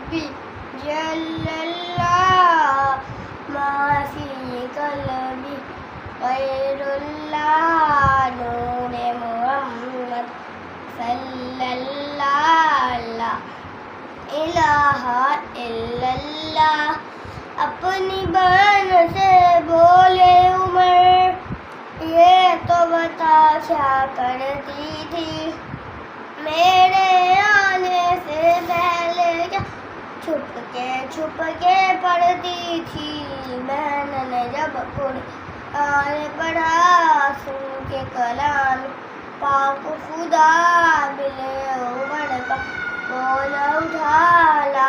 ربی جل اللہ ما فی قلبی غیر اللہ نور محمد صلی اللہ لا الہ الا اللہ. اپنی بہن سے بولے عمر یہ تو بتا کیا کرتی تھی میرے آنے سے پہلے کیا چھپ کے پڑھتی تھی. بہن نے جب قرآن پڑھا سن کے کلام پاک خدا بلے عمر کا بول اٹھا.